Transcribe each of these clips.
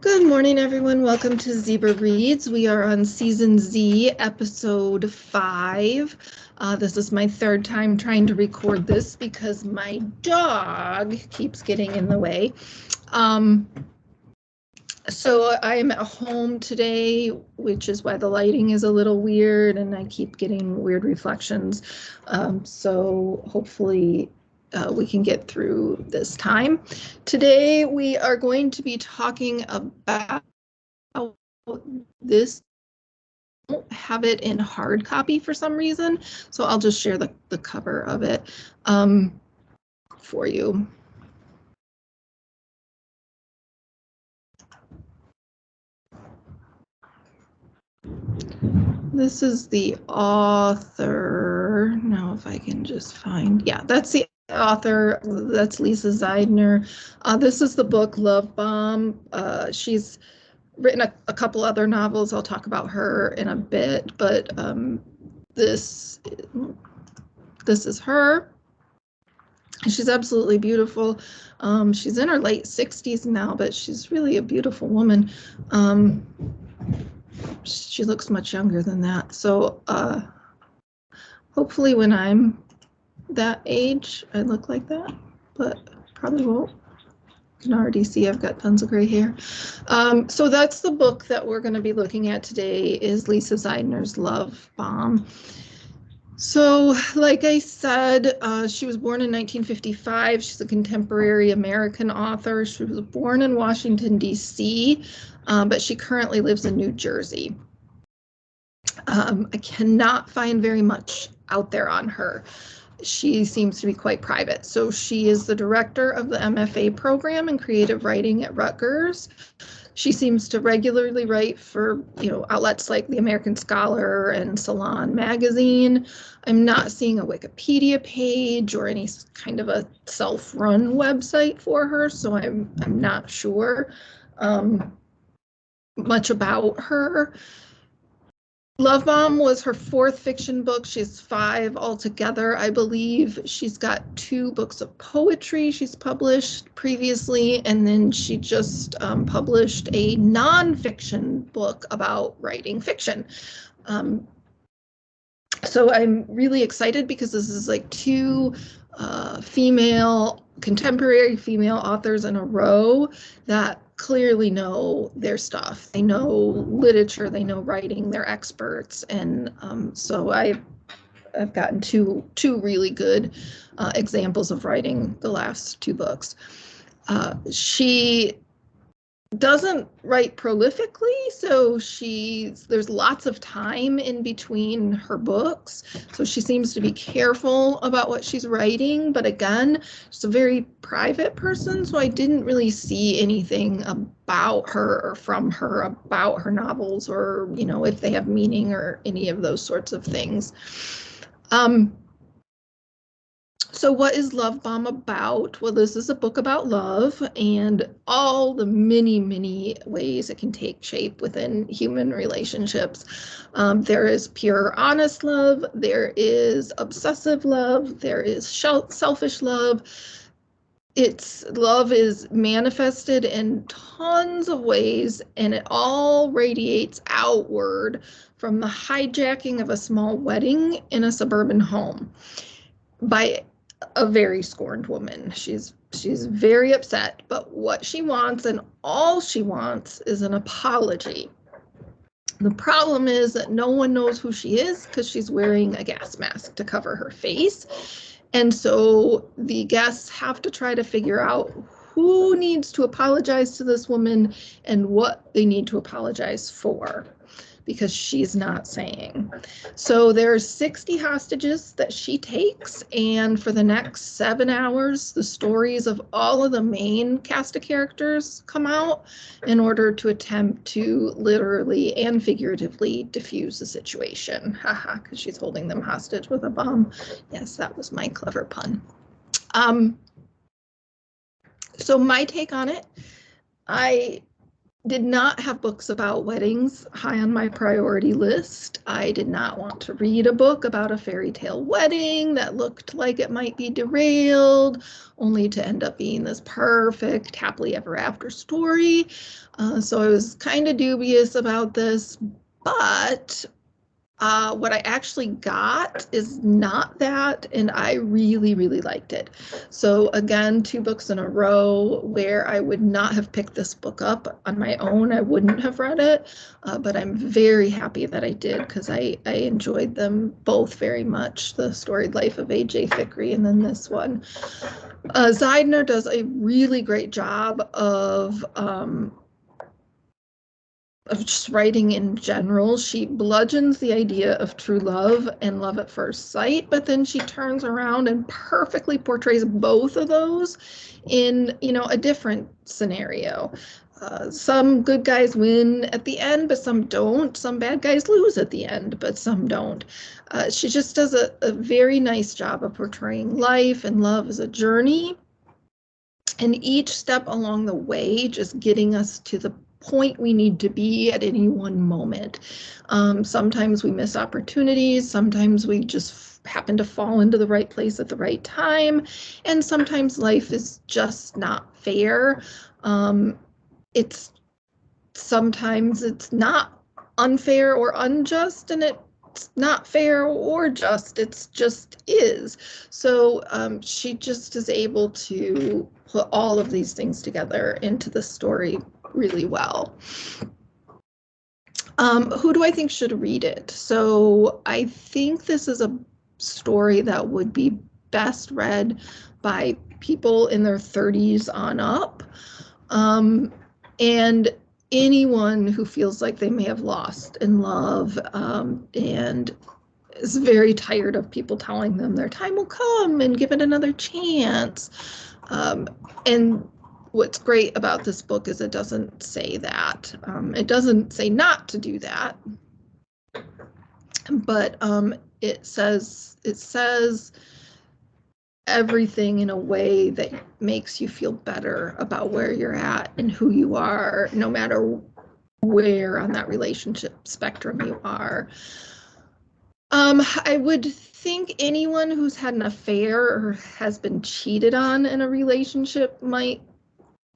Good morning, everyone. Welcome to Zebra Reads. We are on Season Z, Episode 5. This is my third time trying to record this because my dog keeps getting in the way. So I am at home today, which is why the lighting is a little weird and I keep getting weird reflections. So hopefully we can get through this time. Today we are going to be talking about this. I don't have it in hard copy for some reason, so I'll just share the cover of it for you. This is the author. Now, if I can just find, yeah, that's the author. That's Lisa Zeidner. This is the book Love Bomb. She's written a couple other novels. I'll talk about her in a bit, but this is her. She's absolutely beautiful. She's in her late 60s now, but she's really a beautiful woman. She looks much younger than that. So hopefully when I'm that age, I look like that, but probably won't. You can already see I've got tons of gray hair. So that's the book that we're going to be looking at today, is Lisa Zeidner's Love Bomb. So, like I said, she was born in 1955. She's a contemporary American author. She was born in Washington, D.C., but she currently lives in New Jersey. I cannot find very much out there on her. She seems to be quite private. So she is the director of the MFA program in creative writing at Rutgers. She seems to regularly write for, outlets like the American Scholar and Salon magazine. I'm not seeing a Wikipedia page or any kind of a self-run website for her, so I'm not sure much about her. Love Bomb was her fourth fiction book. She has 5 altogether, I believe. She's got 2 books of poetry she's published previously, and then she just published a nonfiction book about writing fiction. So I'm really excited because this is like 2 contemporary female authors in a row that clearly know their stuff. They know literature, they know writing, they're experts. And so I've gotten two really good examples of writing the last 2 books. She doesn't write prolifically, so there's lots of time in between her books, so she seems to be careful about what she's writing, but again, she's a very private person, so I didn't really see anything about her or from her about her novels, or if they have meaning or any of those sorts of things. So what is Love Bomb about? Well, this is a book about love and all the many, many ways it can take shape within human relationships. There is pure, honest love. There is obsessive love. There is selfish love. Love is manifested in tons of ways, and it all radiates outward from the hijacking of a small wedding in a suburban home by a very scorned woman. She's very upset, but what she wants, and all she wants, is an apology. The problem is that no one knows who she is because she's wearing a gas mask to cover her face. And so the guests have to try to figure out who needs to apologize to this woman and what they need to apologize for, because she's not saying. So there's 60 hostages that she takes, and for the next 7 hours, the stories of all of the main cast of characters come out in order to attempt to literally and figuratively diffuse the situation. Haha, because she's holding them hostage with a bomb. Yes, that was my clever pun. So my take on it, I did not have books about weddings high on my priority list. I did not want to read a book about a fairy tale wedding that looked like it might be derailed, only to end up being this perfect happily ever after story. So I was kind of dubious about this, but what I actually got is not that, and I really, really liked it. So again, 2 books in a row where I would not have picked this book up on my own. I wouldn't have read it, but I'm very happy that I did because I enjoyed them both very much. The Storied Life of A.J. Thickery and then this one. Zeidner does a really great job of just writing in general. She bludgeons the idea of true love and love at first sight, but then she turns around and perfectly portrays both of those in, a different scenario. Some good guys win at the end, but some don't. Some bad guys lose at the end, but some don't. She just does a very nice job of portraying life and love as a journey, and each step along the way just getting us to the point we need to be at any one moment. Sometimes we miss opportunities, sometimes we just happen to fall into the right place at the right time, and sometimes life is just not fair. Sometimes it's not unfair or unjust, and it's not fair or just, it's just is. So she just is able to put all of these things together into the story really well. Who do I think should read it? So I think this is a story that would be best read by people in their 30s on up, and anyone who feels like they may have lost in love, and is very tired of people telling them their time will come and give it another chance. And what's great about this book is it doesn't say that. It doesn't say not to do that, but it says everything in a way that makes you feel better about where you're at and who you are, no matter where on that relationship spectrum you are. I would think anyone who's had an affair or has been cheated on in a relationship might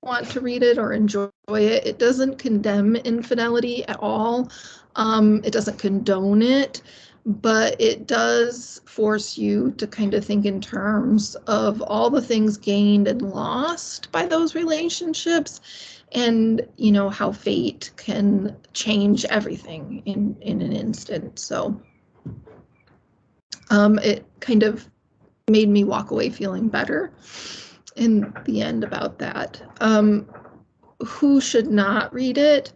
want to read it or enjoy it. It doesn't condemn infidelity at all. It doesn't condone it, but it does force you to kind of think in terms of all the things gained and lost by those relationships, and how fate can change everything in an instant. So it kind of made me walk away feeling better in the end about that. Who should not read it?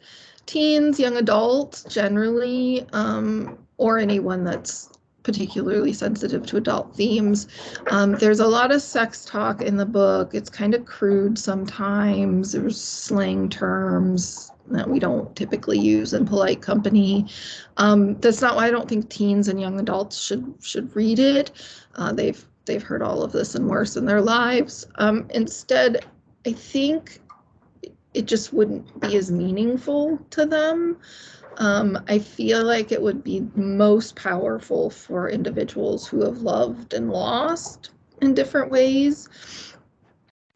Teens, young adults generally, or anyone that's particularly sensitive to adult themes. There's a lot of sex talk in the book. It's kind of crude sometimes. There's slang terms that we don't typically use in polite company. That's not why I don't think teens and young adults should read it. They've heard all of this and worse in their lives. Instead, I think it just wouldn't be as meaningful to them. I feel like it would be most powerful for individuals who have loved and lost in different ways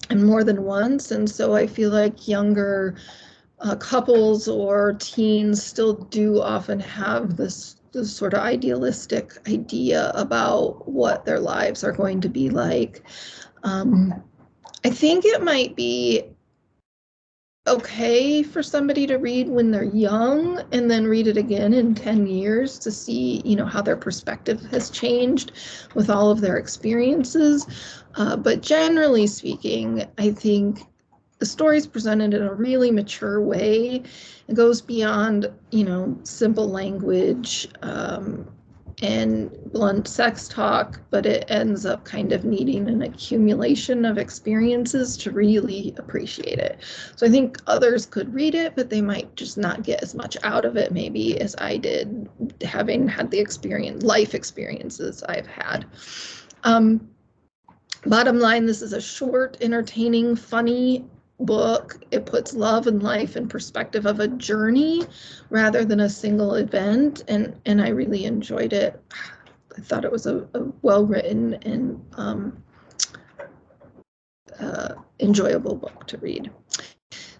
and more than once. And so I feel like younger couples or teens still do often have this sort of idealistic idea about what their lives are going to be like. I think it might be okay for somebody to read when they're young and then read it again in 10 years to see, how their perspective has changed with all of their experiences. But generally speaking, I think the story is presented in a really mature way. It goes beyond, simple language and blunt sex talk, but it ends up kind of needing an accumulation of experiences to really appreciate it. So I think others could read it, but they might just not get as much out of it maybe as I did, having had the life experiences I've had. Bottom line, this is a short, entertaining, funny book. It puts love and life in perspective of a journey rather than a single event, and I really enjoyed it. I thought it was a well-written and enjoyable book to read.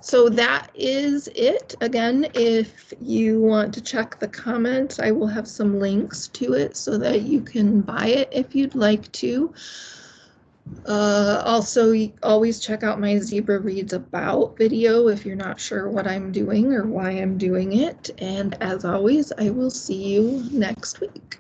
So that is it. Again, if you want to check the comments, I will have some links to it so that you can buy it if you'd like to. Also, always check out my Zebra Reads About video if you're not sure what I'm doing or why I'm doing it. And as always, I will see you next week.